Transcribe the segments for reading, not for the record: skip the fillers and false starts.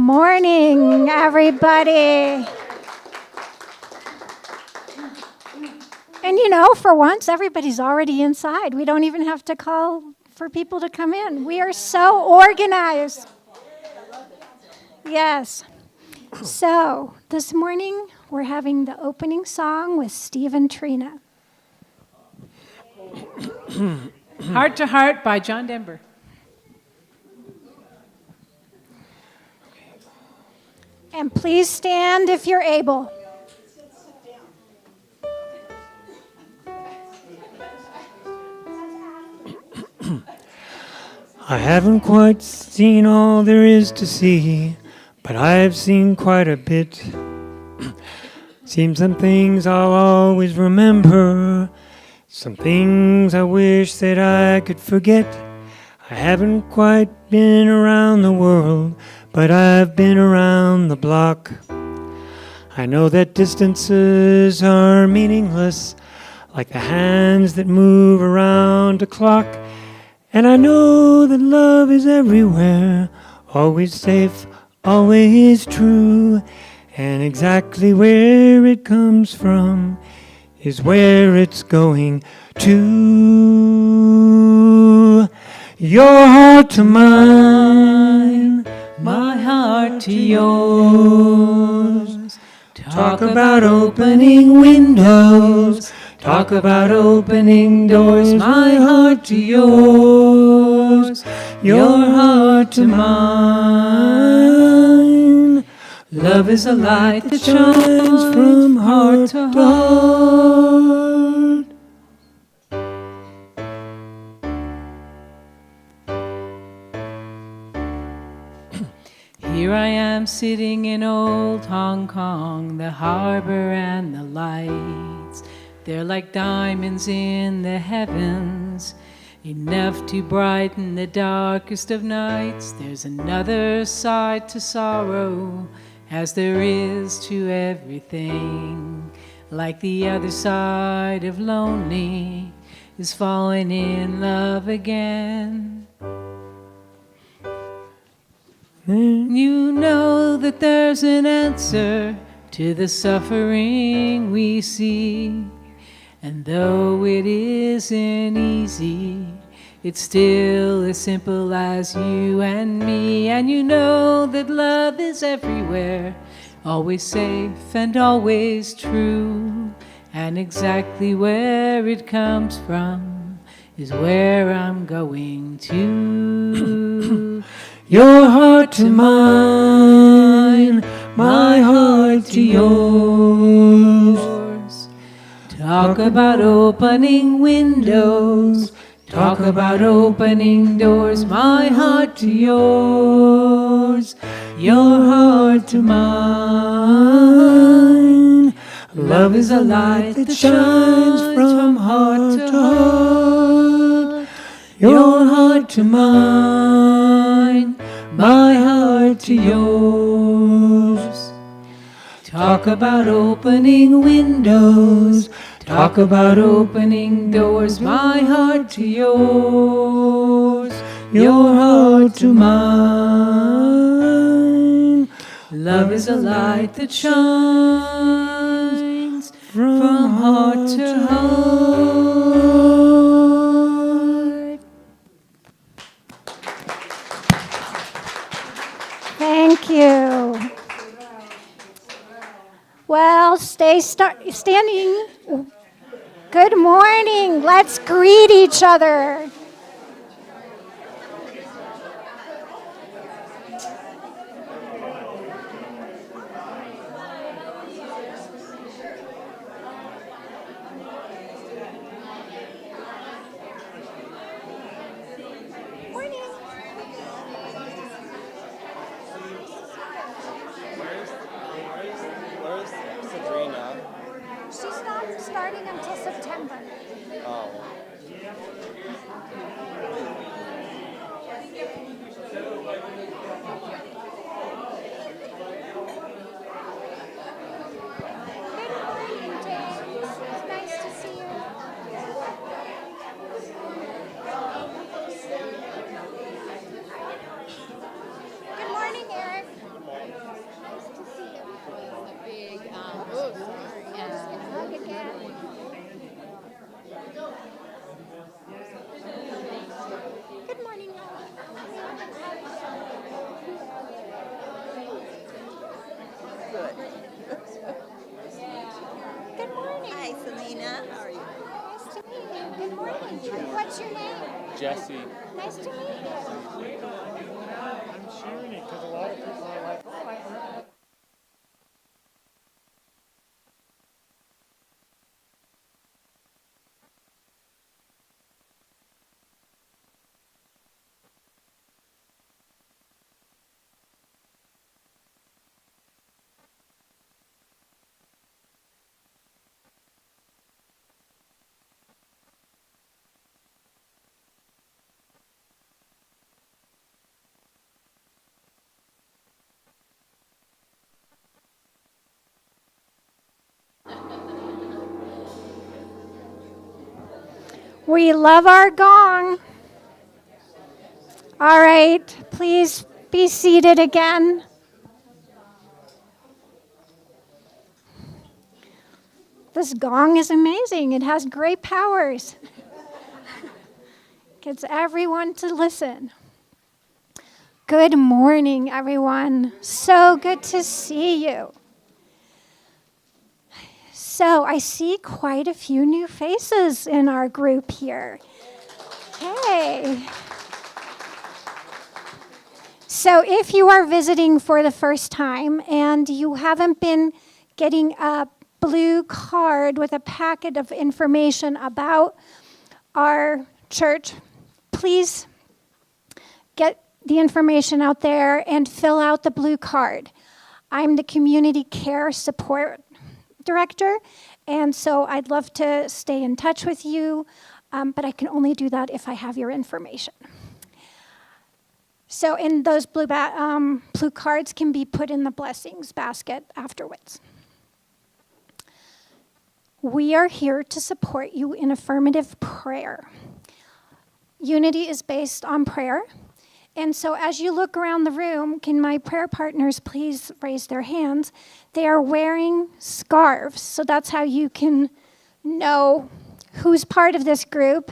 morning, everybody. And for once, everybody's already inside. We don't even have to call for people to come in. We are so organized. Yes. So, this morning, we're having the opening song with Steve and Trina. Heart to Heart by John Denver. And please stand if you're able. I haven't quite seen all there is to see, but I've seen quite a bit. Seems some things I'll always remember, some things I wish that I could forget. I haven't quite been around the world, but I've been around the block. I know that distances are meaningless, like the hands that move around a clock. And I know that love is everywhere, always safe, always true. And exactly where it comes from is where it's going to. Your heart to mine, my heart to yours. Talk about opening windows, talk about opening doors. My heart to yours, your heart to mine. Love is a light that shines from heart to heart. Here I am sitting in old Hong Kong, the harbor and the lights. They're like diamonds in the heavens, enough to brighten the darkest of nights. There's another side to sorrow, as there is to everything. Like the other side of lonely is falling in love again. You know that there's an answer to the suffering we see. And though it isn't easy, it's still as simple as you and me. And you know that love is everywhere, always safe and always true. And exactly where it comes from is where I'm going to. Your heart to mine, my heart to yours. Talk about opening windows, talk about opening doors. My heart to yours, your heart to mine. Love is a light that shines from heart to heart. Your heart to mine, my heart to yours. Talk about opening windows, talk about opening doors. My heart to yours, your heart to mine. Love is a light that shines from heart to heart. Thank you. Well, stay standing. Good morning. Let's greet each other. She's not starting until September. Oh. morning. What's your name? Jesse. Nice to meet you. I'm sharing it because a lot of people are like, We love our gong. All right, please be seated again. This gong is amazing. It has great powers. Gets everyone to listen. Good morning, everyone. So good to see you. So I see quite a few new faces in our group here. Hey. So if you are visiting for the first time and you haven't been getting a blue card with a packet of information about our church, please get the information out there and fill out the blue card. I'm the community care support director, and so I'd love to stay in touch with you, but I can only do that if I have your information. So in those blue cards can be put in the blessings basket afterwards. We are here to support you in affirmative prayer. Unity is based on prayer. And so as you look around the room, can my prayer partners please raise their hands? They are wearing scarves, so that's how you can know who's part of this group.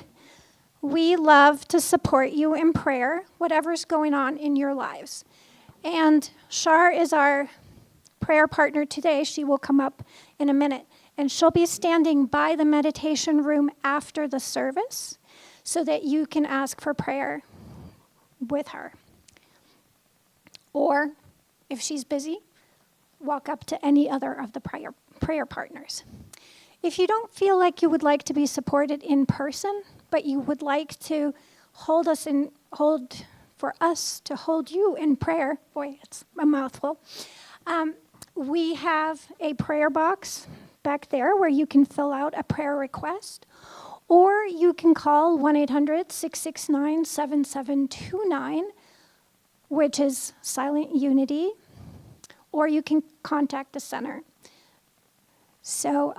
We love to support you in prayer, whatever's going on in your lives. And Shar is our prayer partner today. She will come up in a minute. And she'll be standing by the meditation room after the service so that you can ask for prayer with her. Or, if she's busy, walk up to any other of the prayer partners. If you don't feel like you would like to be supported in person, but you would like to hold for us to hold you in prayer, boy, it's a mouthful, we have a prayer box back there where you can fill out a prayer request, or you can call 1-800-669-7729, which is Silent Unity, or you can contact the center. So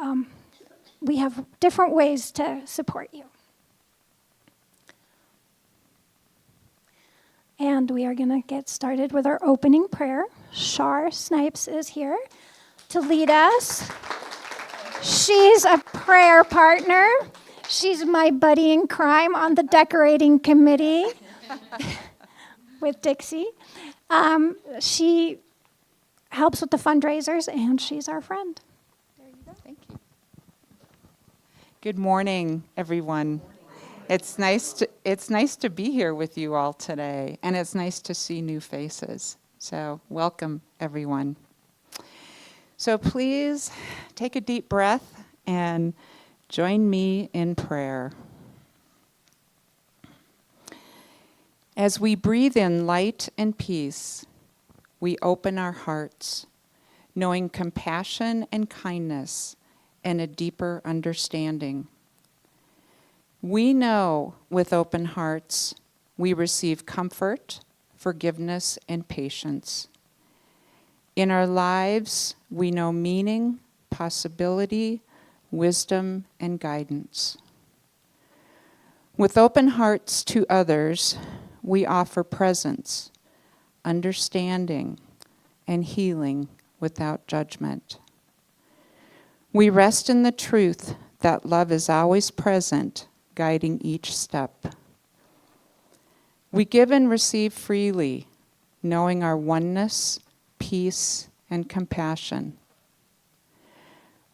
we have different ways to support you. And we are going to get started with our opening prayer. Shar Snipes is here to lead us. She's a prayer partner. She's my buddy in crime on the decorating committee with Dixie. She helps with the fundraisers, and she's our friend. There you go. Thank you. Good morning, everyone. It's nice to be here with you all today, and it's nice to see new faces. So welcome, everyone. So please take a deep breath and join me in prayer. As we breathe in light and peace, we open our hearts, knowing compassion and kindness and a deeper understanding. We know with open hearts we receive comfort, forgiveness, and patience. In our lives, we know meaning, possibility, wisdom, and guidance. With open hearts to others, we offer presence, understanding, and healing without judgment. We rest in the truth that love is always present, guiding each step. We give and receive freely, knowing our oneness, peace, and compassion.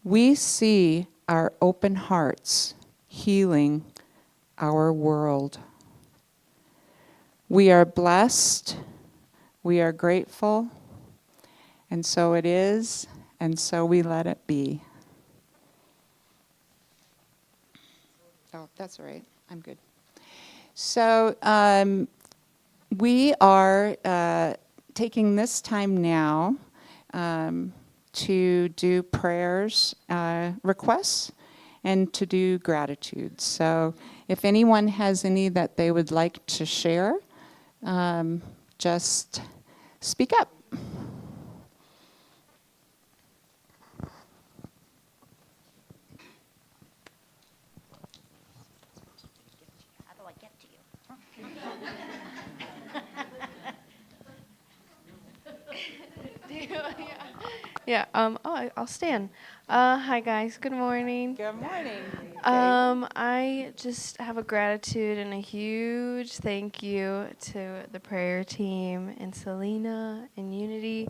We see our open hearts, healing, our world. We are blessed, we are grateful, and so it is, and so we let it be. Oh, that's all right. I'm good. So we are taking this time now to do prayers, requests, and to do gratitude. So if anyone has any that they would like to share, just speak up. How do I get to you? Yeah. I'll stand. Hi guys. Good morning. Good morning. I just have a gratitude and a huge thank you to the prayer team and Selena and Unity.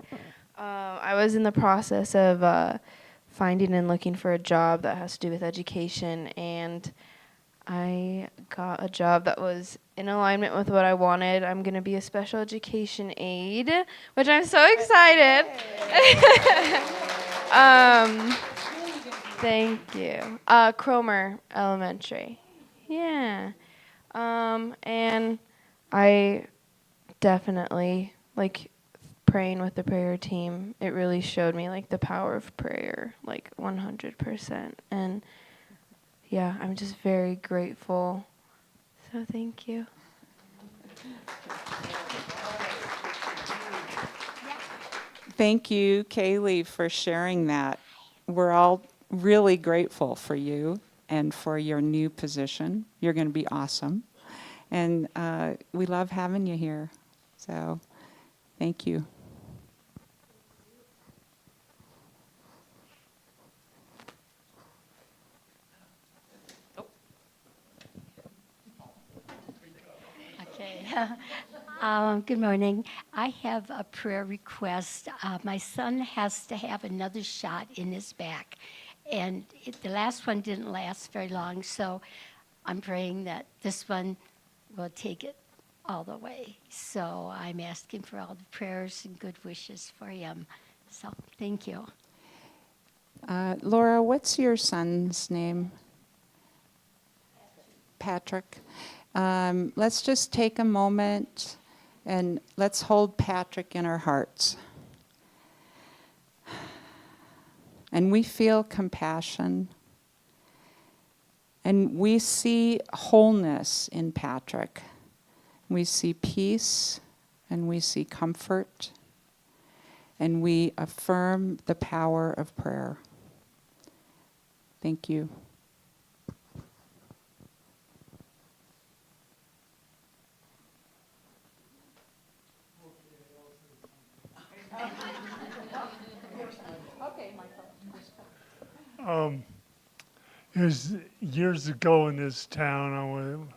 I was in the process of finding and looking for a job that has to do with education, and I got a job that was in alignment with what I wanted. I'm going to be a special education aide, which I'm so excited. Thank you. Cromer Elementary. Yeah. And I definitely, like, praying with the prayer team, it really showed me, like, the power of prayer, like, 100%. And yeah, I'm just very grateful. So thank you. Thank you, Kaylee, for sharing that. We're all really grateful for you and for your new position. You're going to be awesome. And we love having you here. So thank you. Okay. Good morning. I have a prayer request. My son has to have another shot in his back, and the last one didn't last very long, so I'm praying that this one will take it all the way. So I'm asking for all the prayers and good wishes for him. So thank you. Laura, what's your son's name? Patrick. Let's just take a moment and let's hold Patrick in our hearts. And we feel compassion. And we see wholeness in Patrick. We see peace and we see comfort. And we affirm the power of prayer. Thank you. It was years ago in this town.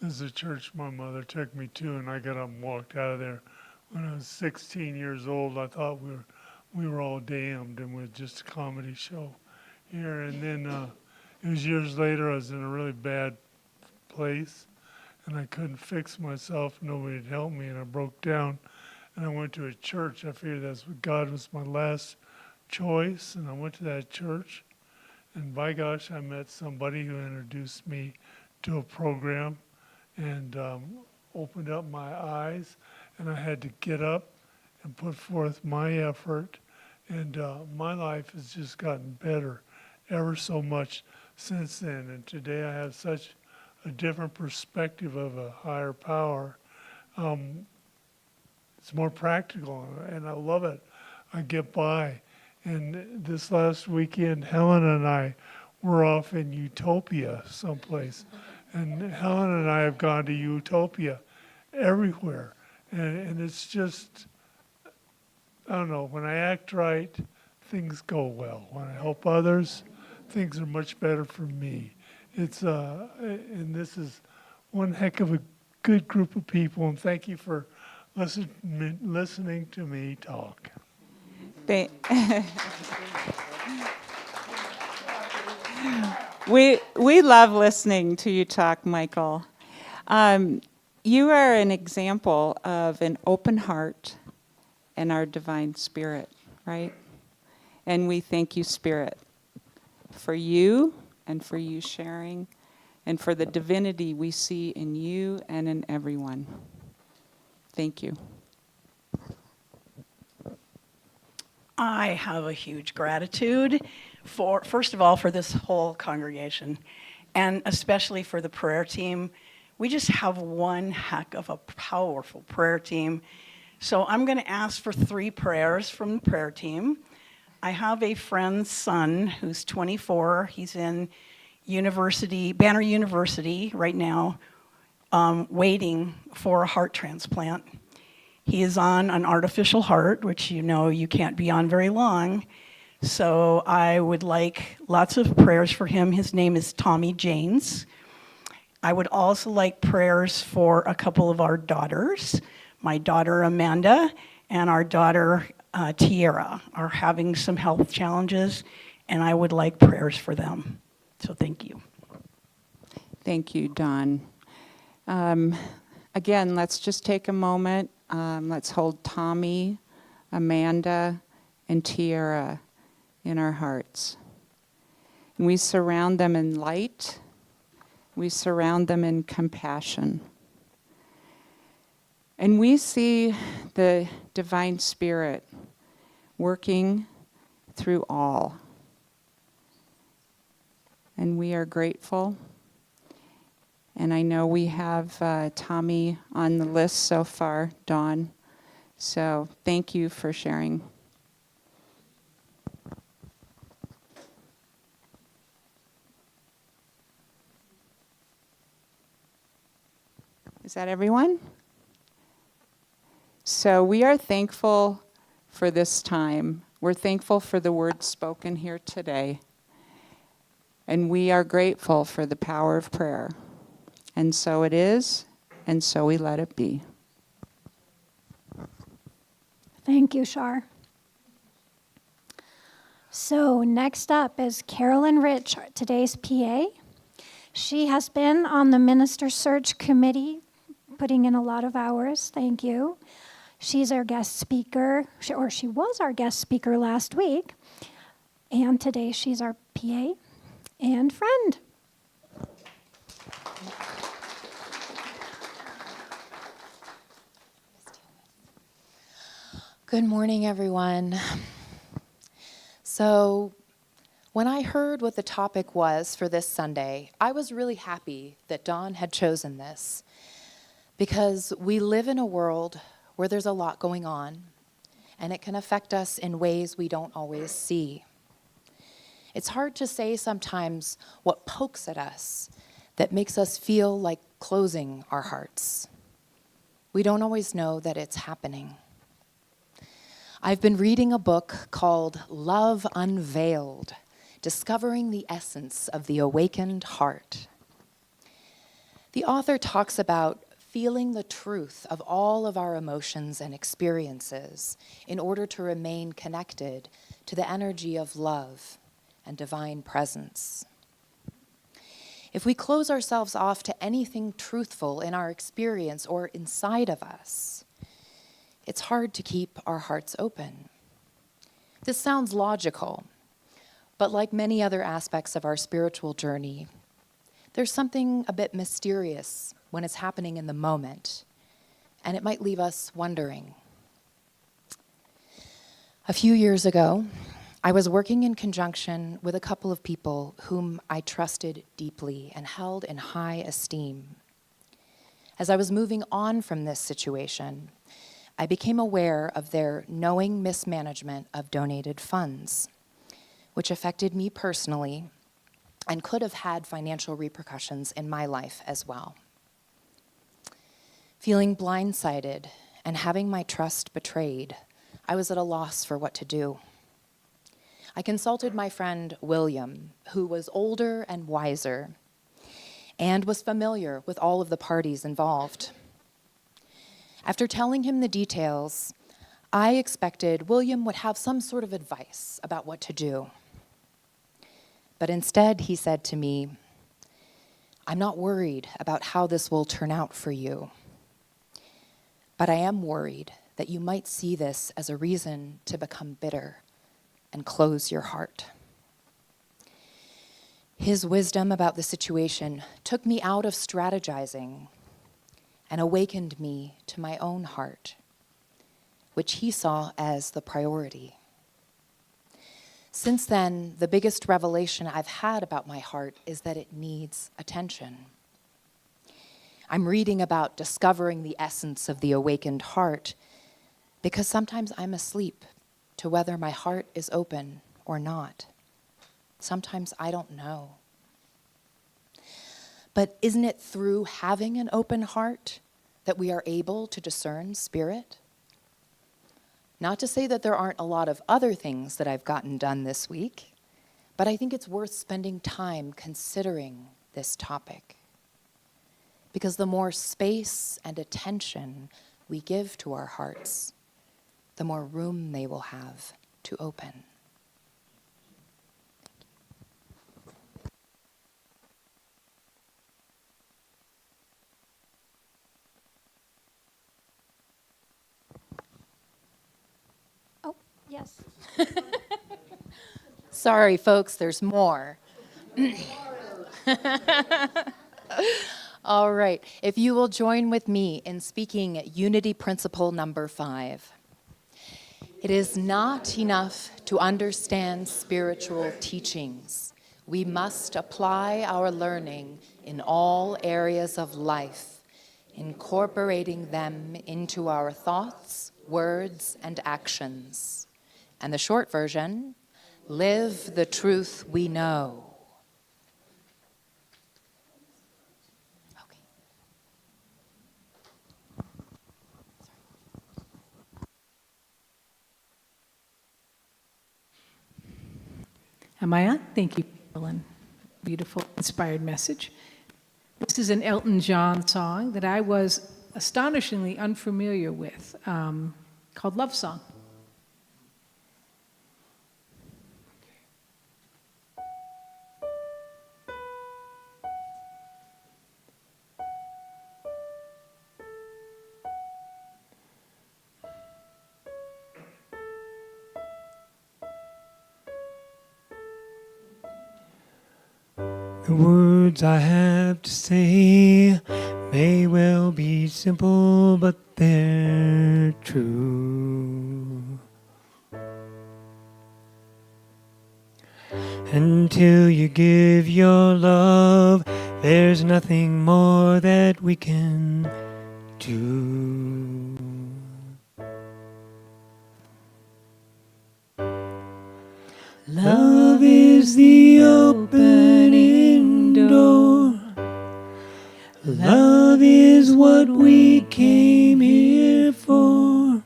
There's a church my mother took me to, and I got up and walked out of there. When I was 16 years old, I thought we were all damned, and it was just a comedy show here. And then it was years later. I was in a really bad place, and I couldn't fix myself. Nobody would help me, and I broke down. And I went to a church. I figured that's what God was my last choice, and I went to that church. And by gosh, I met somebody who introduced me to a program and opened up my eyes. And I had to get up and put forth my effort. And my life has just gotten better ever so much since then. And today I have such a different perspective of a higher power. It's more practical, and I love it. I get by. And this last weekend, Helen and I were off in Utopia someplace. And Helen and I have gone to Utopia everywhere. And it's just, I don't know, when I act right, things go well. When I help others, things are much better for me. It's and this is one heck of a good group of people. And thank you for listening to me talk. We love listening to you talk, Michael. You are an example of an open heart and our divine spirit, right? And we thank you, Spirit, for you and for you sharing and for the divinity we see in you and in everyone. Thank you. I have a huge gratitude for, first of all, for this whole congregation, and especially for the prayer team. We just have one heck of a powerful prayer team. So I'm going to ask for 3 prayers from the prayer team. I have a friend's son who's 24. He's in Banner University right now, waiting for a heart transplant. He is on an artificial heart, which you know you can't be on very long. So I would like lots of prayers for him. His name is Tommy Janes. I would also like prayers for a couple of our daughters. My daughter Amanda and our daughter Tiara are having some health challenges, and I would like prayers for them. So thank you. Thank you, Dawn. Again, let's just take a moment. Let's hold Tommy, Amanda, and Tiara in our hearts. And we surround them in light. We surround them in compassion. And we see the divine spirit working through all. And we are grateful. And I know we have Tommy on the list so far, Dawn. So thank you for sharing. Is that everyone? So we are thankful for this time. We're thankful for the words spoken here today. And we are grateful for the power of prayer. And so it is, and so we let it be. Thank you, Shar. So next up is Carolyn Rich, today's PA. She has been on the Minister Search Committee, putting in a lot of hours. Thank you. She's our guest speaker, she was our guest speaker last week, and today she's our PA and friend. Good morning, everyone. So, when I heard what the topic was for this Sunday, I was really happy that Dawn had chosen this, because we live in a world where there's a lot going on, and it can affect us in ways we don't always see. It's hard to say sometimes what pokes at us that makes us feel like closing our hearts. We don't always know that it's happening. I've been reading a book called Love Unveiled, Discovering the Essence of the Awakened Heart. The author talks about feeling the truth of all of our emotions and experiences in order to remain connected to the energy of love and divine presence. If we close ourselves off to anything truthful in our experience or inside of us, it's hard to keep our hearts open. This sounds logical, but like many other aspects of our spiritual journey, there's something a bit mysterious when it's happening in the moment, and it might leave us wondering. A few years ago, I was working in conjunction with a couple of people whom I trusted deeply and held in high esteem. As I was moving on from this situation, I became aware of their knowing mismanagement of donated funds, which affected me personally and could have had financial repercussions in my life as well. Feeling blindsided and having my trust betrayed, I was at a loss for what to do. I consulted my friend William, who was older and wiser, and was familiar with all of the parties involved. After telling him the details, I expected William would have some sort of advice about what to do. But instead, he said to me, I'm not worried about how this will turn out for you, but I am worried that you might see this as a reason to become bitter and close your heart. His wisdom about the situation took me out of strategizing and awakened me to my own heart, which he saw as the priority. Since then, the biggest revelation I've had about my heart is that it needs attention. I'm reading about discovering the essence of the awakened heart because sometimes I'm asleep to whether my heart is open or not. Sometimes I don't know. But isn't it through having an open heart that we are able to discern spirit? Not to say that there aren't a lot of other things that I've gotten done this week, but I think it's worth spending time considering this topic. Because the more space and attention we give to our hearts, the more room they will have to open. Oh, yes. Sorry, folks, there's more. All right, if you will join with me in speaking unity principle number 5. It is not enough to understand spiritual teachings. We must apply our learning in all areas of life, incorporating them into our thoughts, words, and actions. And the short version, live the truth we know. Am I on? Thank you, Ellen. Beautiful, inspired message. This is an Elton John song that I was astonishingly unfamiliar with, called Love Song. The words I have to say may well be simple, but they're true. Until you give your love, there's nothing more that we can do. Love is the opening door. Love is what we came here for.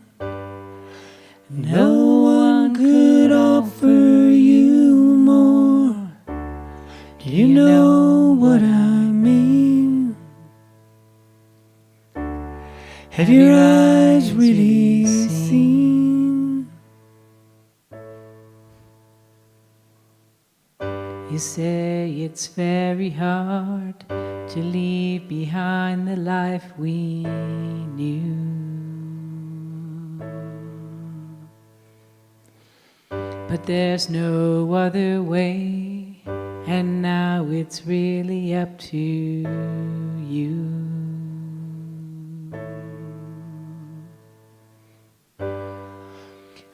No one could offer you more. Do you know what I mean? Have your eyes really seen? You say it's very hard to leave behind the life we knew. But there's no other way, and now it's really up to you.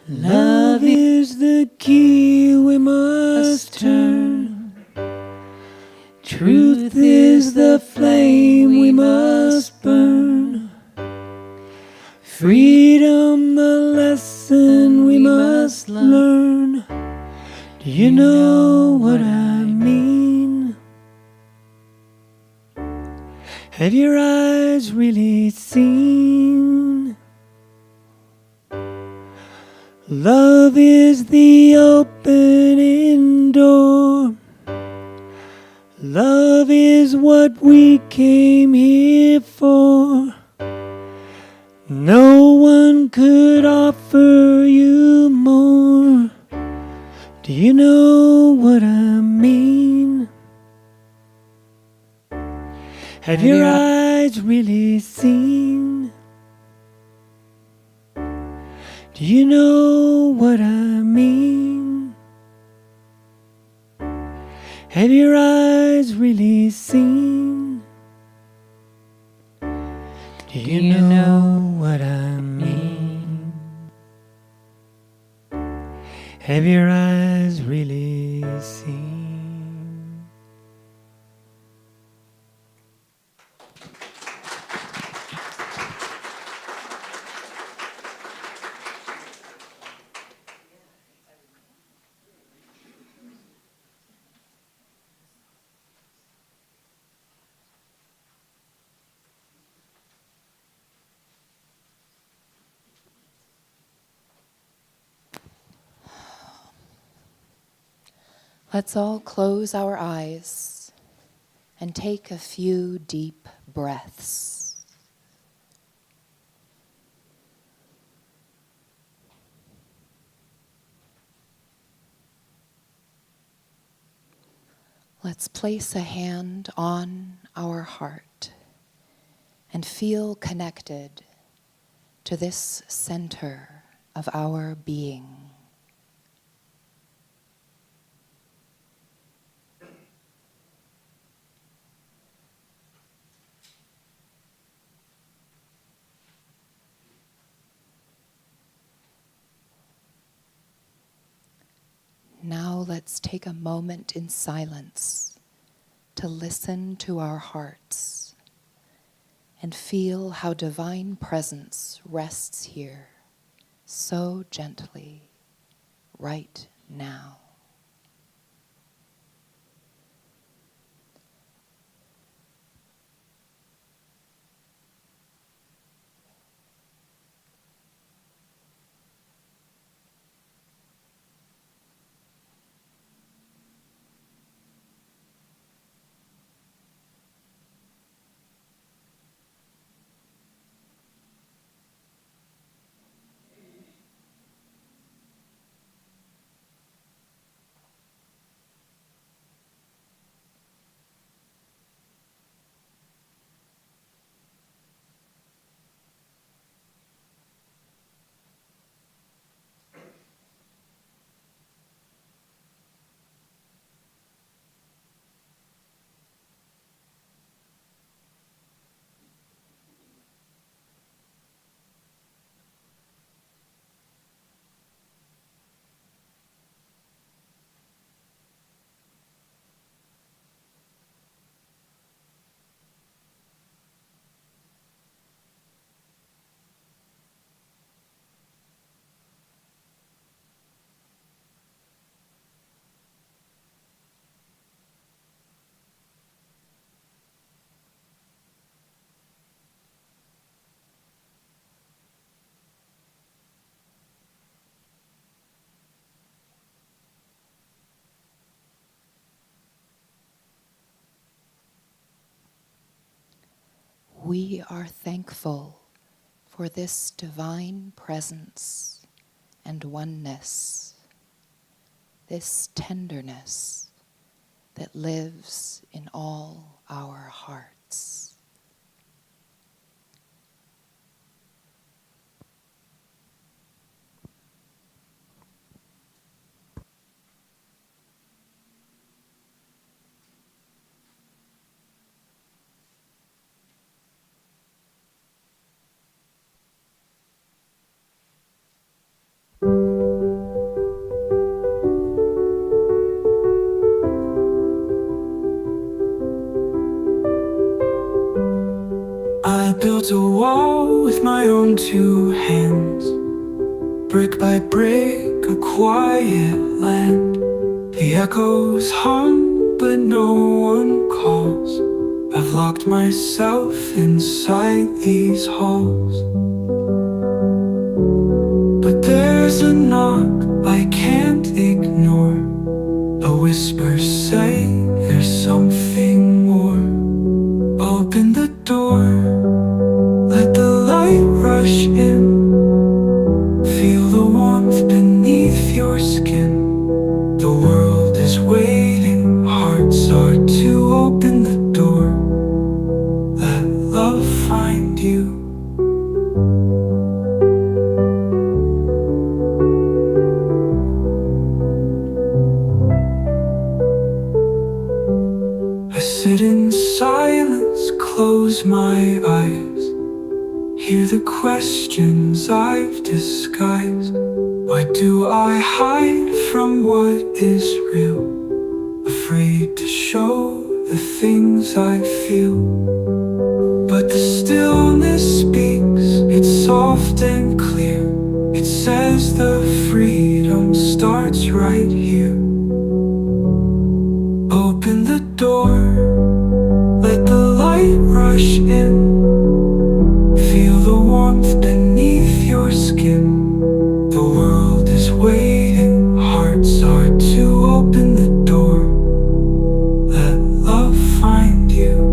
Love is the key we must turn. Truth is the flame we must burn. Freedom the lesson we must learn. Do you know what I mean? Have your eyes really seen? Love is the opening door. Love is what we came here for. No one could offer you more. Do Do you know what I mean? Have your eyes really seen? Do you know what I mean? Have your eyes really seen? Do you know what I mean? Have your eyes really seen? Let's all close our eyes and take a few deep breaths. Let's place a hand on our heart and feel connected to this center of our being. Now let's take a moment in silence to listen to our hearts and feel how divine presence rests here so gently right now. We are thankful for this divine presence and oneness, this tenderness that lives in all our hearts. I built a wall with my own two hands, brick by brick, a quiet land. The echoes hum, but no one calls. I've locked myself inside these halls. But there's a knock I can't ignore, a whisper say there's something more. Open the door, let the light rush in. Feel the warmth beneath your skin. The just close my eyes, hear the questions I've disguised. Why do I hide from what is real? Afraid to show the things I feel. But the stillness speaks, it's soft and clear. It says the freedom starts right here. Open the door, let the light rush in. Feel the warmth beneath your skin. The world is waiting, hearts are to open the door. Let love find you.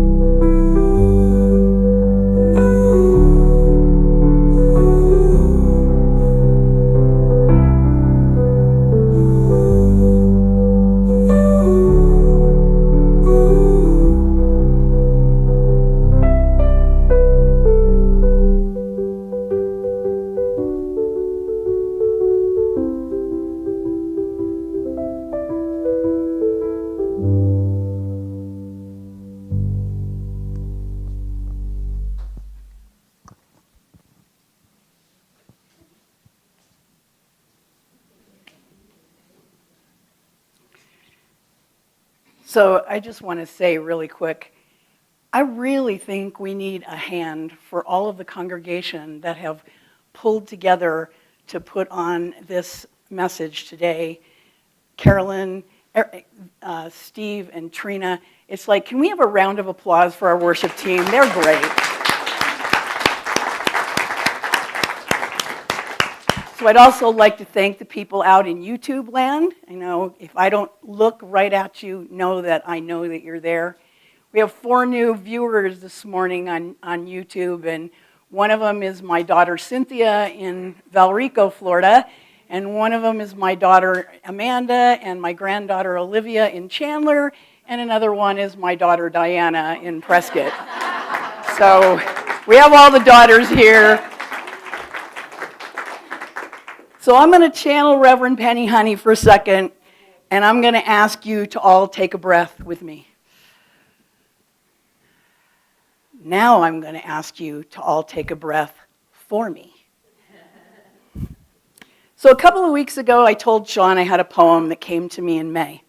So I just want to say really quick, I really think we need a hand for all of the congregation that have pulled together to put on this message today. Carolyn, Steve, and Trina. It's like, can we have a round of applause for our worship team? They're great. So I'd also like to thank the people out in YouTube land. I know if I don't look right at you, know that you're there. We have 4 new viewers this morning on YouTube, and one of them is my daughter Cynthia in Valrico, Florida, and one of them is my daughter Amanda and my granddaughter Olivia in Chandler, and another one is my daughter Diana in Prescott. So we have all the daughters here. So I'm going to channel Reverend Penny Honey for a second, and I'm going to ask you to all take a breath with me. Now I'm going to ask you to all take a breath for me. So a couple of weeks ago, I told Sean I had a poem that came to me in May.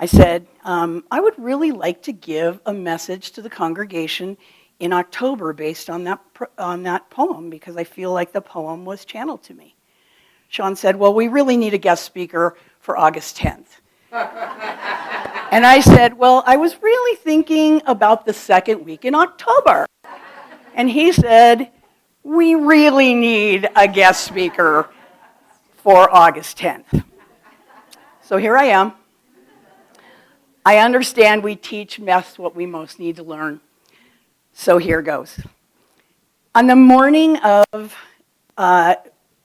I said, I would really like to give a message to the congregation in October based on that poem, because I feel like the poem was channeled to me. Sean said, well, we really need a guest speaker for August 10th. And I said, well, I was really thinking about the second week in October. And he said, we really need a guest speaker for August 10th. So here I am. I understand we teach Mess what we most need to learn. So here goes. On the morning of,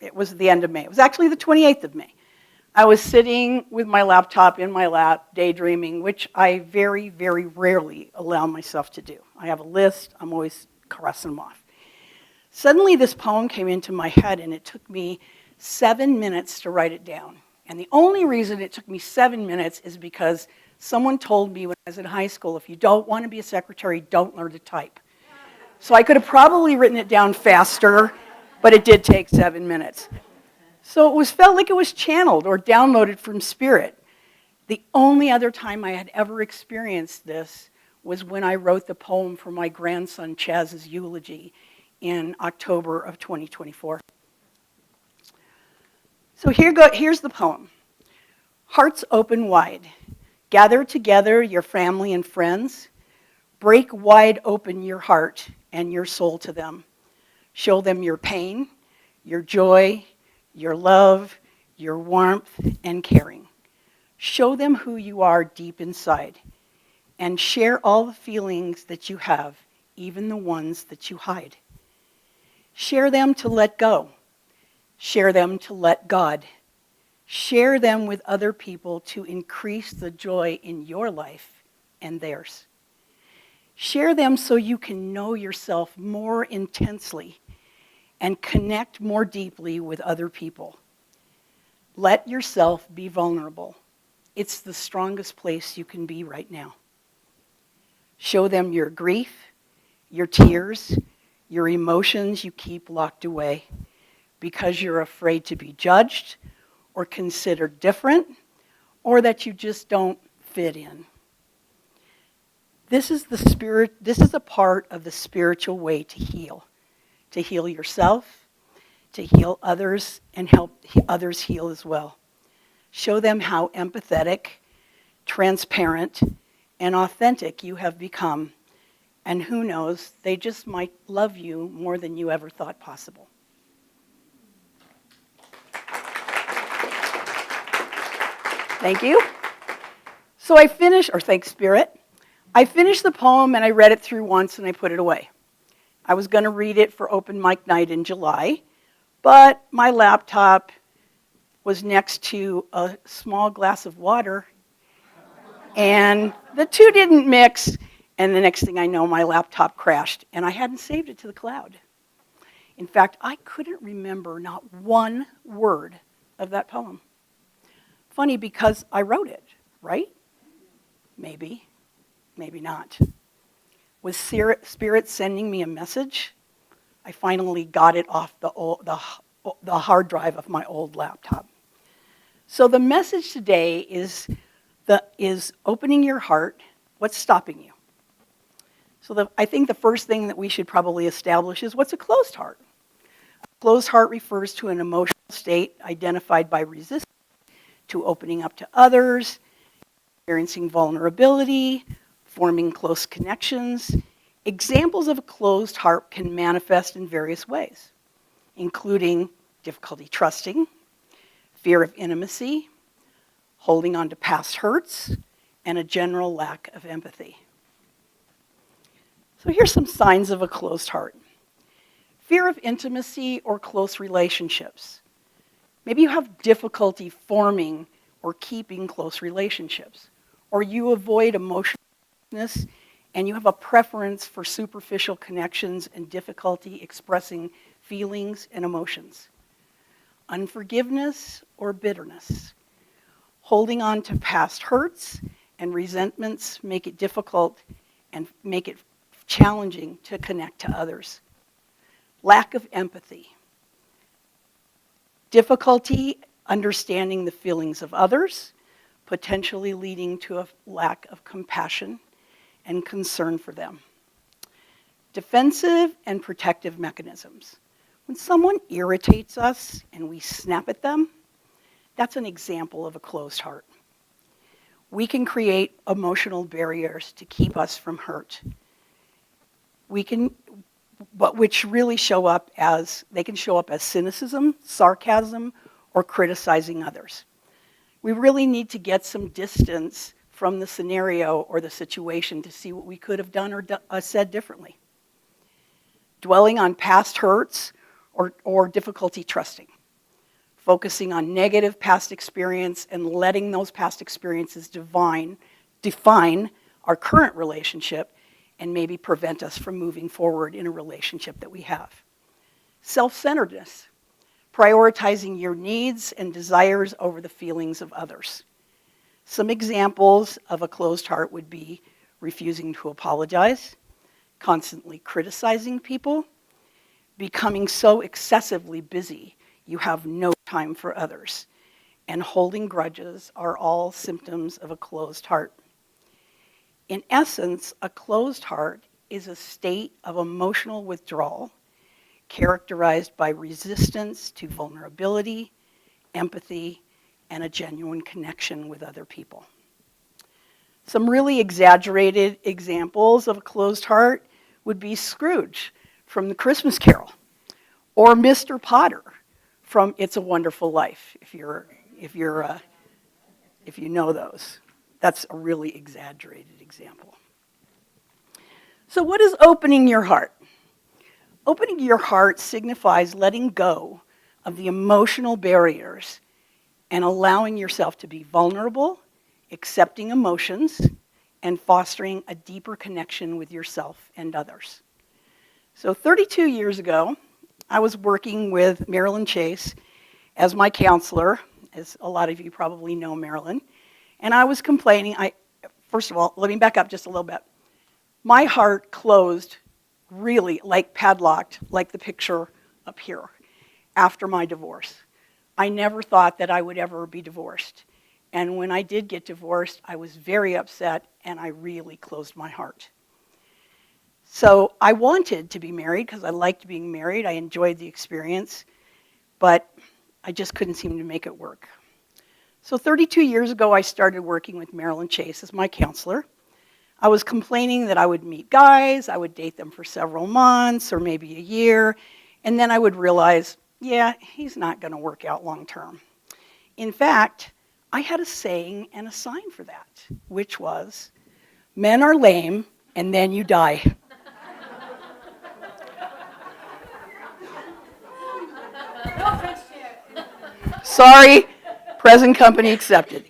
it was the end of May. It was actually the 28th of May. I was sitting with my laptop in my lap, daydreaming, which I very, very rarely allow myself to do. I have a list. I'm always crossing them off. Suddenly, this poem came into my head, and it took me 7 minutes to write it down. And the only reason it took me 7 minutes is because someone told me when I was in high school, if you don't want to be a secretary, don't learn to type. So I could have probably written it down faster, but it did take 7 minutes. So it felt like it was channeled or downloaded from Spirit. The only other time I had ever experienced this was when I wrote the poem for my grandson Chaz's eulogy in October of 2024. So here's the poem. Hearts open wide. Gather together your family and friends. Break wide open your heart and your soul to them. Show them your pain, your joy, your love, your warmth, and caring. Show them who you are deep inside, and share all the feelings that you have, even the ones that you hide. Share them to let go. Share them to let God. Share them with other people to increase the joy in your life and theirs. Share them so you can know yourself more intensely and connect more deeply with other people. Let yourself be vulnerable. It's the strongest place you can be right now. Show them your grief, your tears, your emotions you keep locked away because you're afraid to be judged or considered different, or that you just don't fit in. This is a part of the spiritual way to heal yourself, to heal others, and help others heal as well. Show them how empathetic, transparent, and authentic you have become. And who knows, they just might love you more than you ever thought possible. Thank you. So thanks, Spirit. I finished the poem and I read it through once and I put it away. I was going to read it for open mic night in July, but my laptop was next to a small glass of water and the two didn't mix, and the next thing I know, my laptop crashed and I hadn't saved it to the cloud. In fact, I couldn't remember not one word of that poem. Funny, because I wrote it, right? Maybe not. Was Spirit sending me a message? I finally got it off the hard drive of my old laptop. So the message today is opening your heart. What's stopping you? So I think the first thing that we should probably establish is what's a closed heart? A closed heart refers to an emotional state identified by resistance to opening up to others, experiencing vulnerability, forming close connections. Examples of a closed heart can manifest in various ways, including difficulty trusting, fear of intimacy, holding on to past hurts, and a general lack of empathy. So here's some signs of a closed heart. Fear of intimacy or close relationships. Maybe you have difficulty forming or keeping close relationships, or you avoid emotionalness and you have a preference for superficial connections and difficulty expressing feelings and emotions. Unforgiveness or bitterness. Holding on to past hurts and resentments make it difficult and make it challenging to connect to others. Lack of empathy. Difficulty understanding the feelings of others, potentially leading to a lack of compassion and concern for them. Defensive and protective mechanisms. When someone irritates us and we snap at them, that's an example of a closed heart. We can create emotional barriers to keep us from hurt. Which really show up as cynicism, sarcasm, or criticizing others. We really need to get some distance from the scenario or the situation to see what we could have done or said differently. Dwelling on past hurts or difficulty trusting. Focusing on negative past experience and letting those past experiences define our current relationship and maybe prevent us from moving forward in a relationship that we have. Self-centeredness, prioritizing your needs and desires over the feelings of others. Some examples of a closed heart would be refusing to apologize, constantly criticizing people, becoming so excessively busy you have no time for others, and holding grudges are all symptoms of a closed heart. In essence, a closed heart is a state of emotional withdrawal characterized by resistance to vulnerability, empathy, and a genuine connection with other people. Some really exaggerated examples of a closed heart would be Scrooge from The Christmas Carol, or Mr. Potter from It's a Wonderful Life, if you know those. That's a really exaggerated example. So what is opening your heart? Opening your heart signifies letting go of the emotional barriers and allowing yourself to be vulnerable, accepting emotions, and fostering a deeper connection with yourself and others. So 32 years ago, I was working with Marilyn Chase as my counselor, as a lot of you probably know Marilyn, and I was complaining. First of all, let me back up just a little bit. My heart closed really like padlocked, like the picture up here, after my divorce. I never thought that I would ever be divorced. And when I did get divorced, I was very upset and I really closed my heart. So I wanted to be married because I liked being married. I enjoyed the experience, but I just couldn't seem to make it work. So 32 years ago, I started working with Marilyn Chase as my counselor. I was complaining that I would meet guys, I would date them for several months or maybe a year, and then I would realize, yeah, he's not going to work out long term. In fact, I had a saying and a sign for that, which was, men are lame and then you die. Sorry, present company accepted.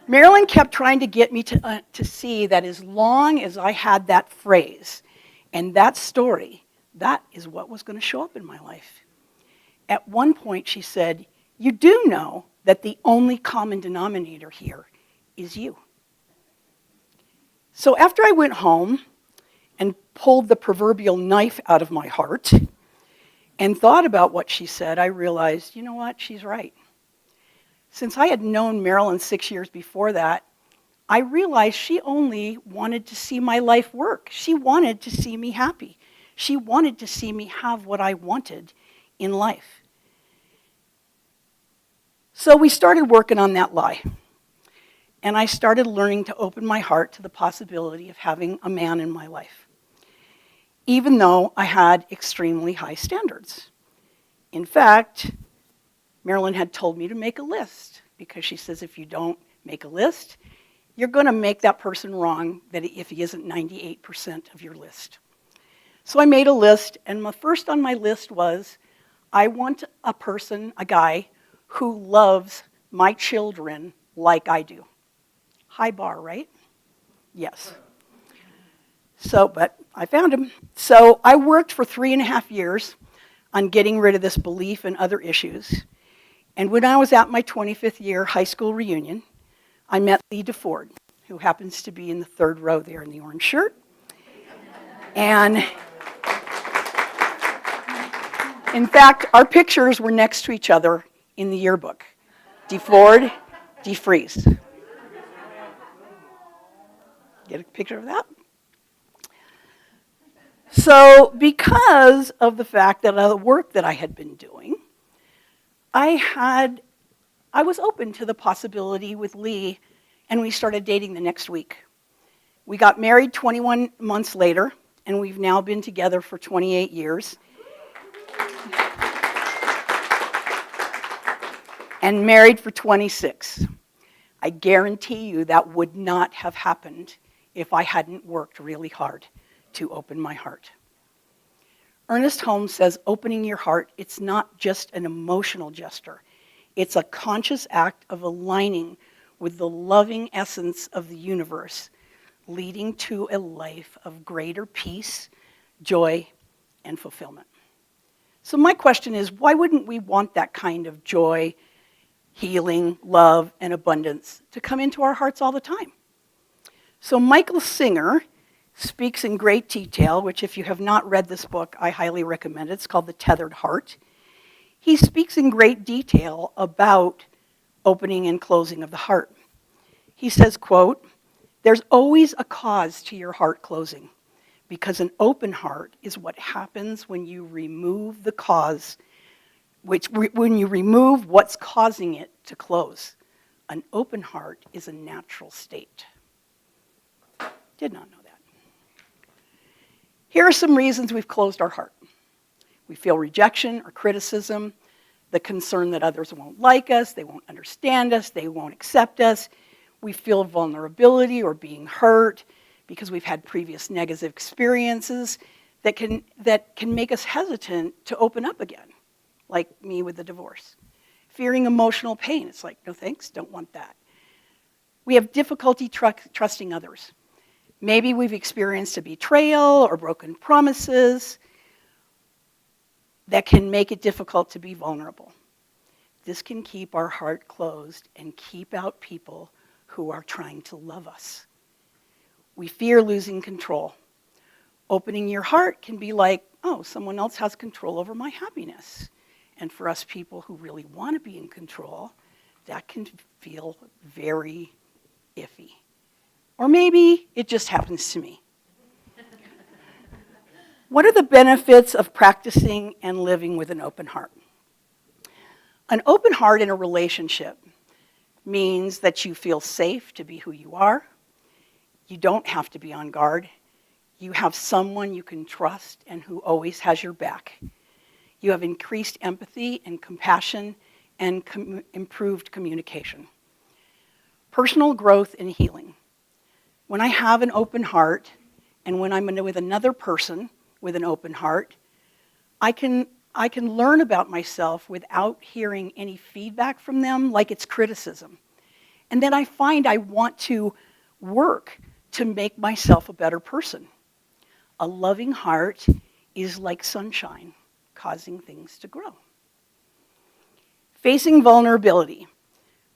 Marilyn kept trying to get me to see that as long as I had that phrase and that story, that is what was going to show up in my life. At one point, she said, you do know that the only common denominator here is you. So after I went home and pulled the proverbial knife out of my heart and thought about what she said, I realized, you know what, she's right. Since I had known Marilyn 6 years before that, I realized she only wanted to see my life work. She wanted to see me happy. She wanted to see me have what I wanted in life. So we started working on that lie. And I started learning to open my heart to the possibility of having a man in my life, even though I had extremely high standards. In fact, Marilyn had told me to make a list because she says if you don't make a list, you're going to make that person wrong that if he isn't 98% of your list. So I made a list, and first on my list was, I want a guy who loves my children like I do. High bar, right? Yes. So, but I found him. So I worked for 3.5 years on getting rid of this belief and other issues. And when I was at my 25th year high school reunion, I met DeFord, who happens to be in the third row there in the orange shirt. And in fact, our pictures were next to each other in the yearbook. DeFord, DeFreeze. Get a picture of that? So because of the fact that the work that I had been doing, I was open to the possibility with Lee, and we started dating the next week. We got married 21 months later, and we've now been together for 28 years. And married for 26. I guarantee you that would not have happened if I hadn't worked really hard to open my heart. Ernest Holmes says, opening your heart, it's not just an emotional gesture. It's a conscious act of aligning with the loving essence of the universe, leading to a life of greater peace, joy, and fulfillment. So my question is, why wouldn't we want that kind of joy, healing, love, and abundance to come into our hearts all the time? So Michael Singer speaks in great detail, which if you have not read this book, I highly recommend it. It's called The Tethered Heart. He speaks in great detail about opening and closing of the heart. He says, quote, there's always a cause to your heart closing, because an open heart is what happens when you remove the cause, when you remove what's causing it to close. An open heart is a natural state. Did not know that. Here are some reasons we've closed our heart. We feel rejection or criticism, the concern that others won't like us, they won't understand us, they won't accept us. We feel vulnerability or being hurt because we've had previous negative experiences that can make us hesitant to open up again, like me with the divorce. Fearing emotional pain, it's like, no thanks, don't want that. We have difficulty trusting others. Maybe we've experienced a betrayal or broken promises that can make it difficult to be vulnerable. This can keep our heart closed and keep out people who are trying to love us. We fear losing control. Opening your heart can be like, oh, someone else has control over my happiness. And for us people who really want to be in control, that can feel very iffy. Or maybe it just happens to me. What are the benefits of practicing and living with an open heart? An open heart in a relationship means that you feel safe to be who you are. You don't have to be on guard. You have someone you can trust and who always has your back. You have increased empathy and compassion and improved communication. Personal growth and healing. When I have an open heart and when I'm with another person with an open heart, I can learn about myself without hearing any feedback from them like it's criticism. And then I find I want to work to make myself a better person. A loving heart is like sunshine, causing things to grow. Facing vulnerability.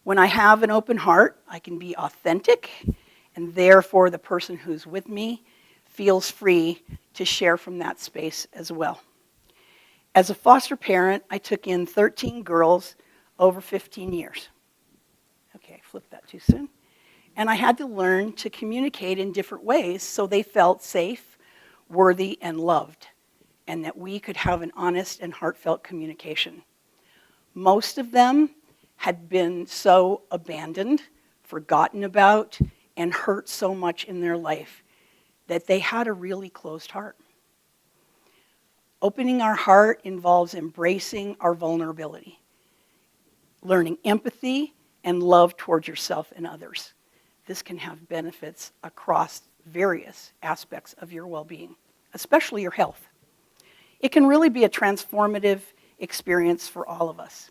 When I have an open heart, I can be authentic, and therefore the person who's with me feels free to share from that space as well. As a foster parent, I took in 13 girls over 15 years. Okay, I flipped that too soon. And I had to learn to communicate in different ways so they felt safe, worthy, and loved, and that we could have an honest and heartfelt communication. Most of them had been so abandoned, forgotten about, and hurt so much in their life that they had a really closed heart. Opening our heart involves embracing our vulnerability, learning empathy and love towards yourself and others. This can have benefits across various aspects of your well-being, especially your health. It can really be a transformative experience for all of us.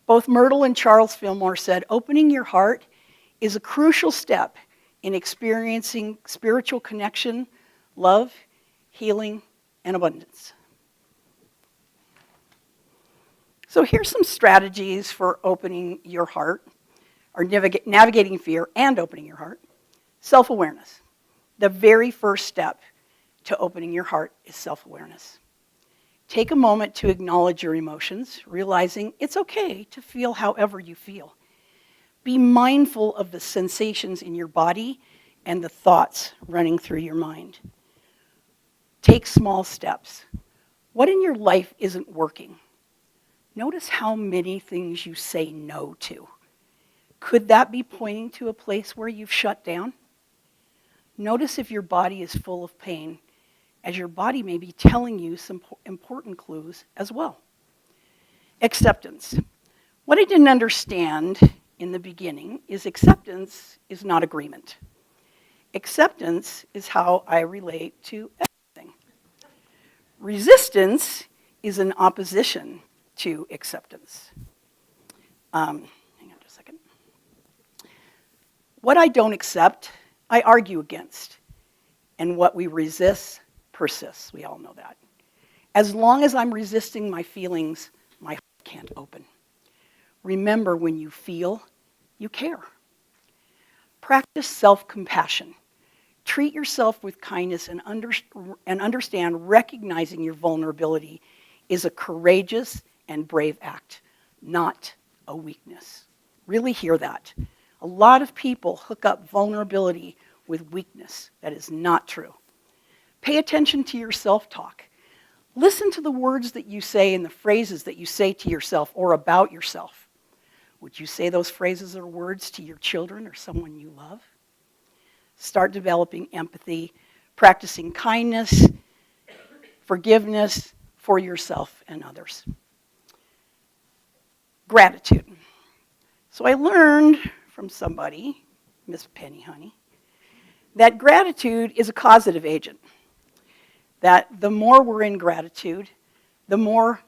Both Myrtle and Charles Fillmore said, opening your heart is a crucial step in experiencing spiritual connection, love, healing, and abundance. So here's some strategies for opening your heart, or navigating fear and opening your heart. Self-awareness. The very first step to opening your heart is self-awareness. Take a moment to acknowledge your emotions, realizing it's okay to feel however you feel. Be mindful of the sensations in your body and the thoughts running through your mind. Take small steps. What in your life isn't working? Notice how many things you say no to. Could that be pointing to a place where you've shut down? Notice if your body is full of pain, as your body may be telling you some important clues as well. Acceptance. What I didn't understand in the beginning is acceptance is not agreement. Acceptance is how I relate to everything. Resistance is an opposition to acceptance. Hang on just a second. What I don't accept, I argue against. And what we resist persists. We all know that. As long as I'm resisting my feelings, my heart can't open. Remember, when you feel, you care. Practice self-compassion. Treat yourself with kindness and understand recognizing your vulnerability is a courageous and brave act, not a weakness. Really hear that. A lot of people hook up vulnerability with weakness. That is not true. Pay attention to your self-talk. Listen to the words that you say and the phrases that you say to yourself or about yourself. Would you say those phrases or words to your children or someone you love? Start developing empathy, practicing kindness, forgiveness for yourself and others. Gratitude. So I learned from somebody, Miss Penny Honey, that gratitude is a causative agent. That the more we're in gratitude, the more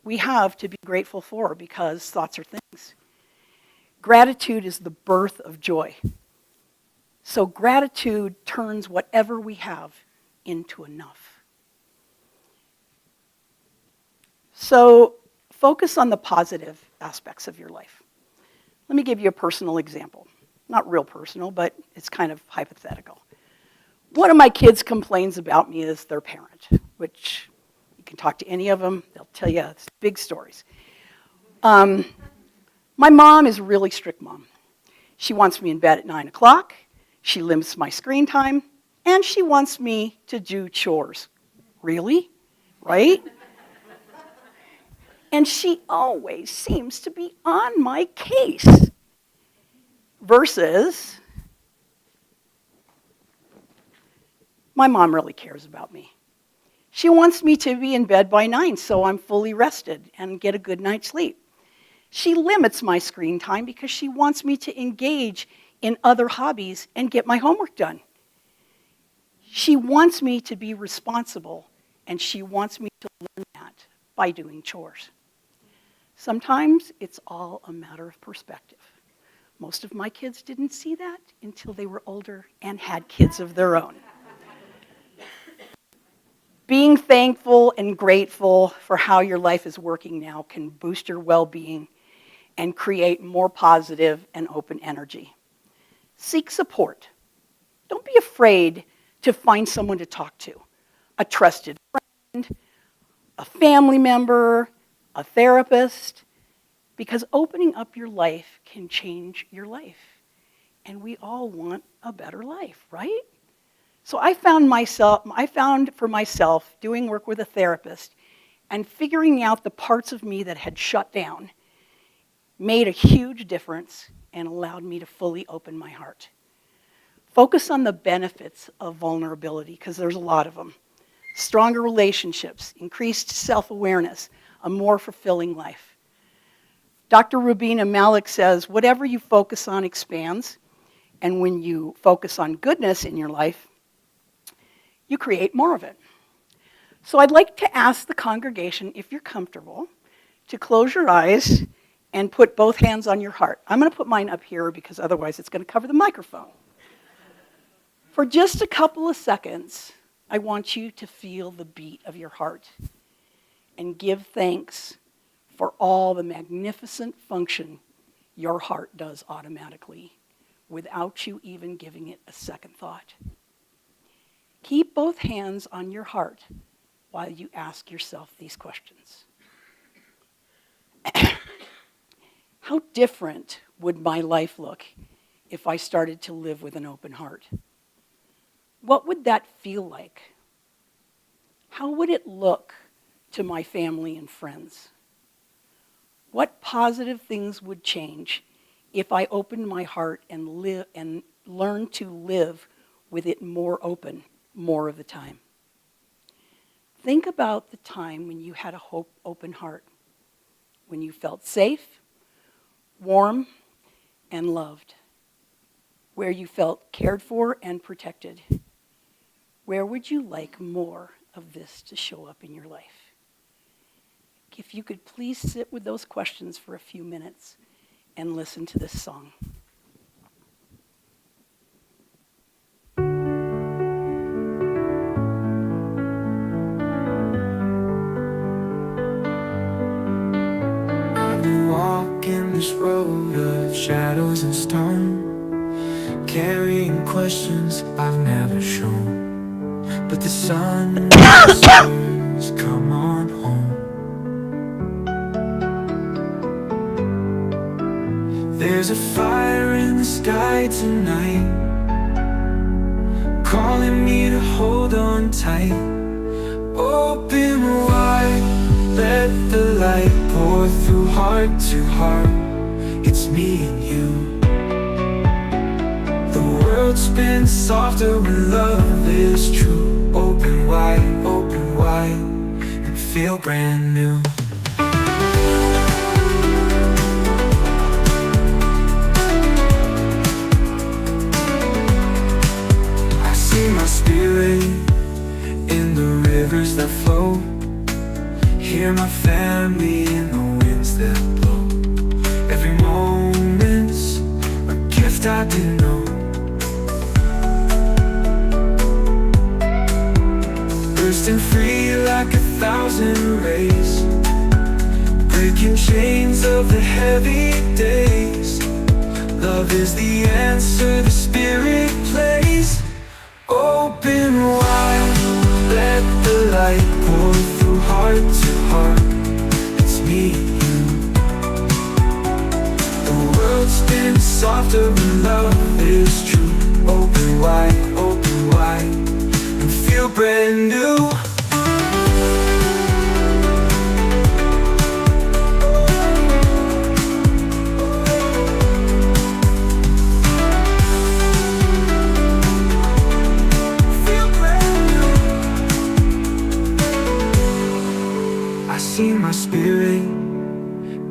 we have to be grateful for, because thoughts are things. Gratitude is the birth of joy. So gratitude turns whatever we have into enough. So focus on the positive aspects of your life. Let me give you a personal example. Not real personal, but it's kind of hypothetical. One of my kids complains about me as their parent, which you can talk to any of them. They'll tell you big stories. My mom is a really strict mom. She wants me in bed at 9 o'clock. She limits my screen time. And she wants me to do chores. Really? Right? And she always seems to be on my case. Versus, my mom really cares about me. She wants me to be in bed by 9 so I'm fully rested and get a good night's sleep. She limits my screen time because she wants me to engage in other hobbies and get my homework done. She wants me to be responsible, and she wants me to learn that by doing chores. Sometimes it's all a matter of perspective. Most of my kids didn't see that until they were older and had kids of their own. Being thankful and grateful for how your life is working now can boost your well-being and create more positive and open energy. Seek support. Don't be afraid to find someone to talk to. A trusted friend, a family member, a therapist, because opening up your life can change your life. And we all want a better life, right? So I found for myself doing work with a therapist and figuring out the parts of me that had shut down made a huge difference and allowed me to fully open my heart. Focus on the benefits of vulnerability, because there's a lot of them. Stronger relationships, increased self-awareness, a more fulfilling life. Dr. Rubina Malik says, whatever you focus on expands, and when you focus on goodness in your life, you create more of it. So I'd like to ask the congregation, if you're comfortable, to close your eyes and put both hands on your heart. I'm going to put mine up here because otherwise it's going to cover the microphone. For just a couple of seconds, I want you to feel the beat of your heart and give thanks for all the magnificent function your heart does automatically without you even giving it a second thought. Keep both hands on your heart while you ask yourself these questions. How different would my life look if I started to live with an open heart? What would that feel like? How would it look to my family and friends? What positive things would change if I opened my heart and learned to live with it more open more of the time? Think about the time when you had a open heart, when you felt safe, warm, and loved, where you felt cared for and protected. Where would you like more of this to show up in your life? If you could please sit with those questions for a few minutes and listen to this song. I've been walking this road of shadows and stone, carrying questions I've never shown. But the sun whispers, come on home. There's a fire in the sky tonight, calling me to hold on tight. Open wide, let the light pour through heart to heart. It's me and you. The world spins softer when love is true. Open wide, and feel brand new. I see my spirit in the rivers that flow, hear my family in the winds that blow. Every moment's a gift I didn't know. Bursting free like 1,000 rays, breaking chains of the heavy days. Love is the answer the spirit plays. Open wide, let the light pour through heart to heart. It's me and you. The world's been softer when love is true. Open wide, and feel brand new. I see my spirit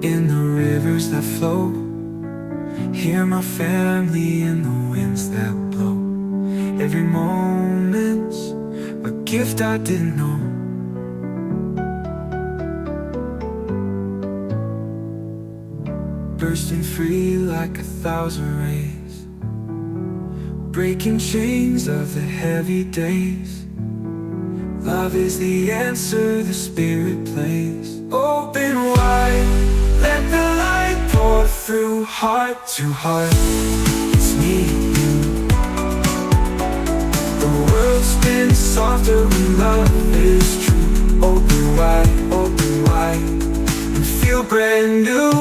in the rivers that flow. Hear my family in the winds that blow. Every moment's a gift I didn't know. Bursting free like 1,000 rays, breaking chains of the heavy days. Love is the answer, the Spirit plays. Open wide, let the light pour through heart to heart. It's me and you. The world's been softer when love is true. Open wide, and feel brand new.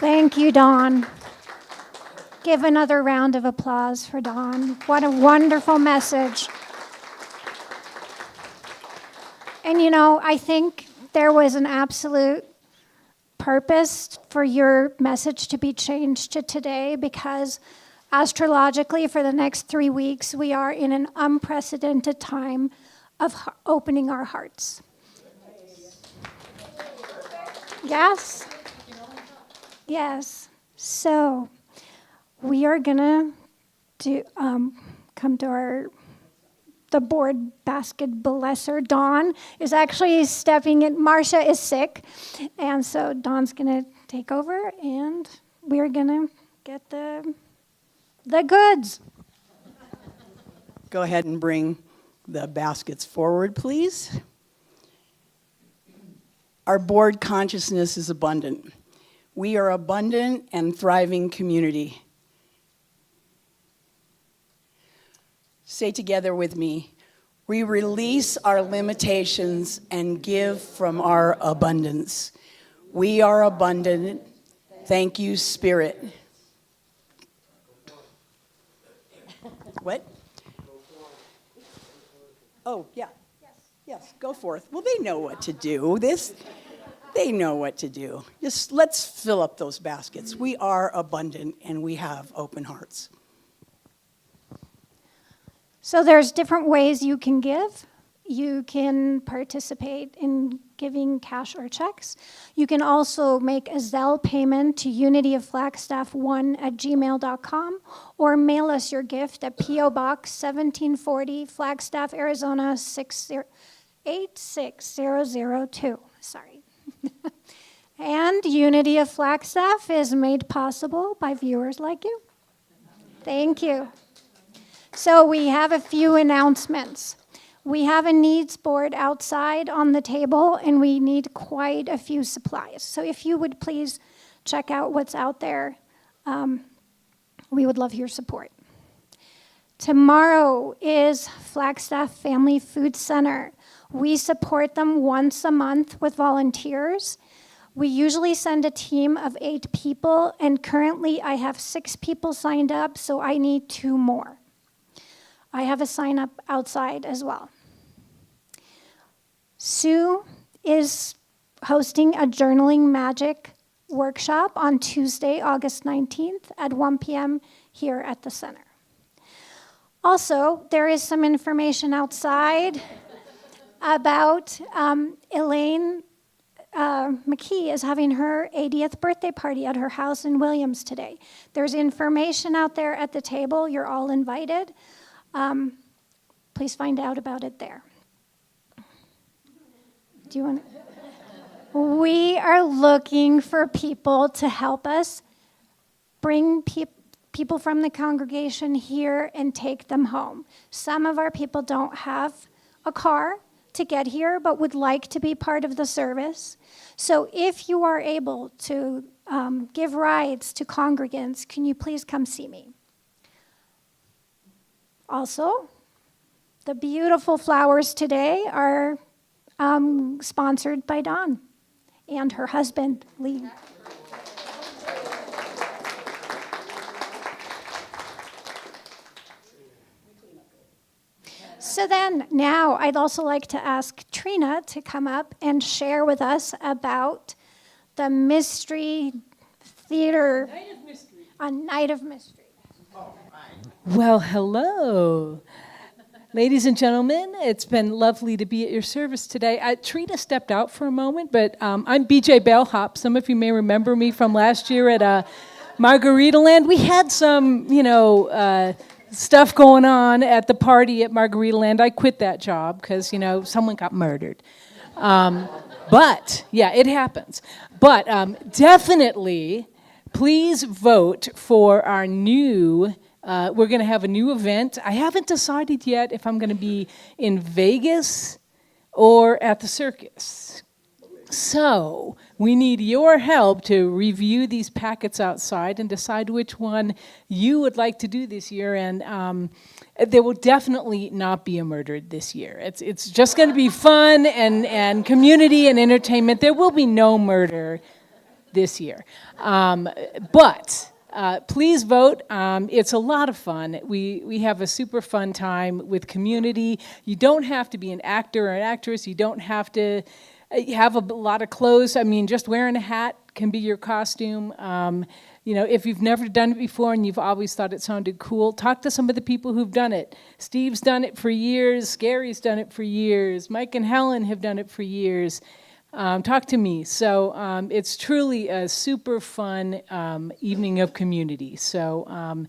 Thank you, Dawn. Give another round of applause for Dawn. What a wonderful message. And you know, I think there was an absolute purpose for your message to be changed to today, because astrologically for the next 3 weeks, we are in an unprecedented time of opening our hearts. Yes? Yes. So we are gonna come to the board basket blesser. Dawn is actually stepping in. Marcia is sick, and so Dawn's gonna take over, and we're gonna get the goods. Go ahead and bring the baskets forward, please. Our board consciousness is abundant. We are abundant and thriving community. Say together with me, we release our limitations and give from our abundance. We are abundant. Thank you, Spirit. What? Oh, yeah. Yes, go forth. Well, they know what to do. They know what to do. Just let's fill up those baskets. We are abundant and we have open hearts. So there's different ways you can give. You can participate in giving cash or checks. You can also make a Zelle payment to unityoflagstaff1@gmail.com, or mail us your gift at P.O. Box 1740, Flagstaff, Arizona 86002. Sorry. And Unity of Flagstaff is made possible by viewers like you. Thank you. So we have a few announcements. We have a needs board outside on the table, and we need quite a few supplies. So if you would please check out what's out there, we would love your support. Tomorrow is Flagstaff Family Food Center. We support them once a month with volunteers. We usually send a team of 8 people, and currently I have 6 people signed up, so I need 2 more. I have a sign up outside as well. Sue is hosting a journaling magic workshop on Tuesday, August 19th at 1 p.m. here at the center. Also, there is some information outside about Elaine McKee is having her 80th birthday party at her house in Williams today. There's information out there at the table. You're all invited. Please find out about it there. Do you want to? We are looking for people to help us bring people from the congregation here and take them home. Some of our people don't have a car to get here, but would like to be part of the service. So if you are able to give rides to congregants, can you please come see me? Also, the beautiful flowers today are sponsored by Dawn and her husband, Lee. So then, now I'd also like to ask Trina to come up and share with us about the Mystery Theater. A Night of Mystery. Well, hello. Ladies and gentlemen, it's been lovely to be at your service today. Trina stepped out for a moment, but I'm BJ Bellhop. Some of you may remember me from last year at Margaritaland. We had some, stuff going on at the party at Margaritaland. I quit that job because, someone got murdered. But, yeah, it happens. But definitely, please vote for our new, we're going to have a new event. I haven't decided yet if I'm going to be in Vegas or at the circus. So we need your help to review these packets outside and decide which one you would like to do this year. And there will definitely not be a murder this year. It's just going to be fun and community and entertainment. There will be no murder this year. But please vote. It's a lot of fun. We have a super fun time with community. You don't have to be an actor or an actress. You don't have to have a lot of clothes. I mean, just wearing a hat can be your costume. If you've never done it before and you've always thought it sounded cool, talk to some of the people who've done it. Steve's done it for years. Gary's done it for years. Mike and Helen have done it for years. Talk to me. So it's truly a super fun evening of community. So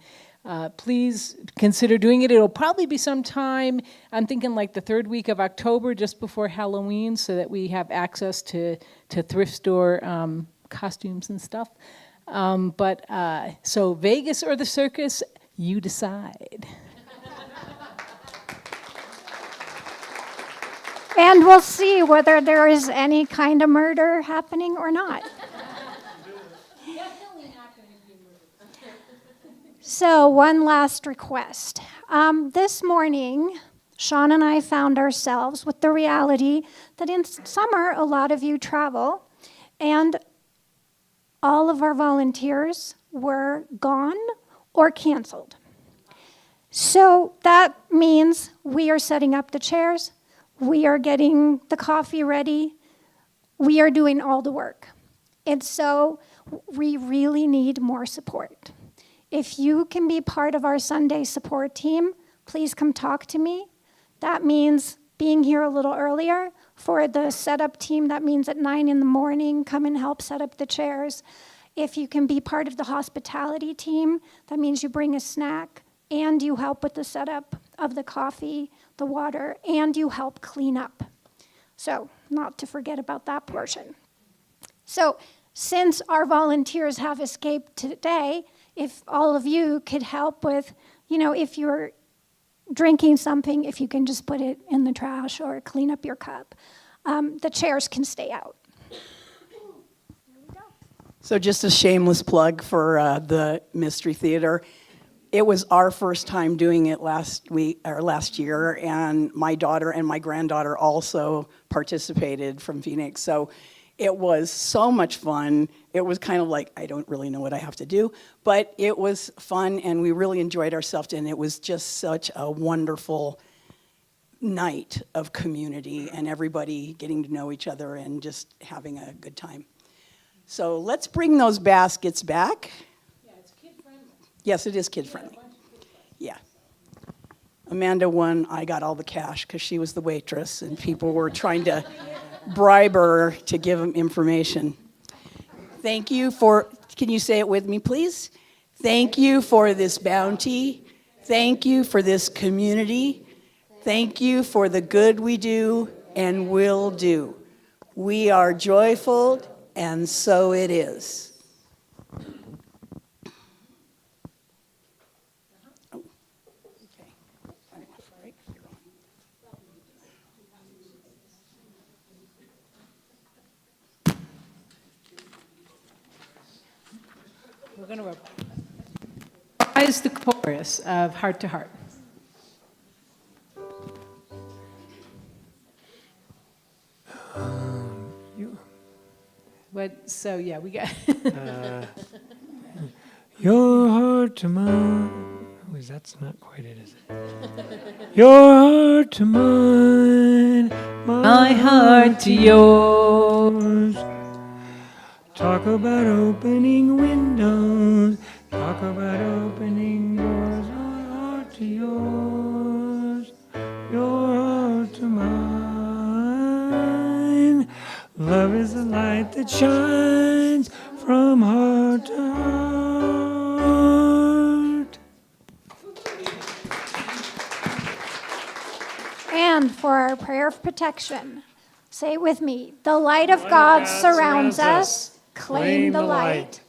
please consider doing it. It'll probably be sometime, I'm thinking like the third week of October, just before Halloween, so that we have access to thrift store costumes and stuff. So Vegas or the circus, you decide. And we'll see whether there is any kind of murder happening or not. So one last request. This morning, Sean and I found ourselves with the reality that in summer, a lot of you travel, and all of our volunteers were gone or canceled. So that means we are setting up the chairs, we are getting the coffee ready, we are doing all the work. And so we really need more support. If you can be part of our Sunday support team, please come talk to me. That means being here a little earlier. For the setup team, that means at 9 in the morning, come and help set up the chairs. If you can be part of the hospitality team, that means you bring a snack and you help with the setup of the coffee, the water, and you help clean up. So, not to forget about that portion. So, since our volunteers have escaped today, if all of you could help with, if you're drinking something, if you can just put it in the trash or clean up your cup, the chairs can stay out. So just a shameless plug for the Mystery Theater. It was our first time doing it last year, and my daughter and my granddaughter also participated from Phoenix. So it was so much fun. It was kind of like, I don't really know what I have to do, but it was fun, and we really enjoyed ourselves, and it was just such a wonderful night of community and everybody getting to know each other and just having a good time. So let's bring those baskets back. Yeah, it's kid-friendly. Yes, it is kid-friendly. Yeah. Amanda won. I got all the cash because she was the waitress, and people were trying to bribe her to give them information. Thank you for, can you say it with me, please? Thank you for this bounty. Thank you for this community. Thank you for the good we do and will do. We are joyful, and so it is. We're going to reprise the chorus of Heart to Heart. So yeah, we got Your heart to mine. Oh, that's not quite it, is it? Your heart to mine, my heart to yours. Talk about opening windows. Talk about opening doors. Your heart to yours. Your heart to mine. Love is the light that shines from heart to heart. And for our prayer of protection, say it with me. The light of God surrounds us. Claim the light.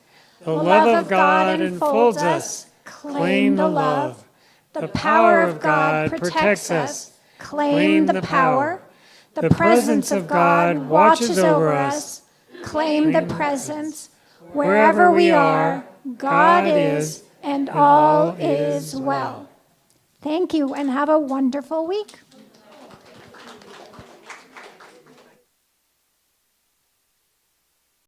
The love of God enfolds us. Claim the love. The power of God protects us. Claim the power. The presence of God watches over us. Claim the presence. Wherever we are, God is, and all is well. Thank you, and have a wonderful week.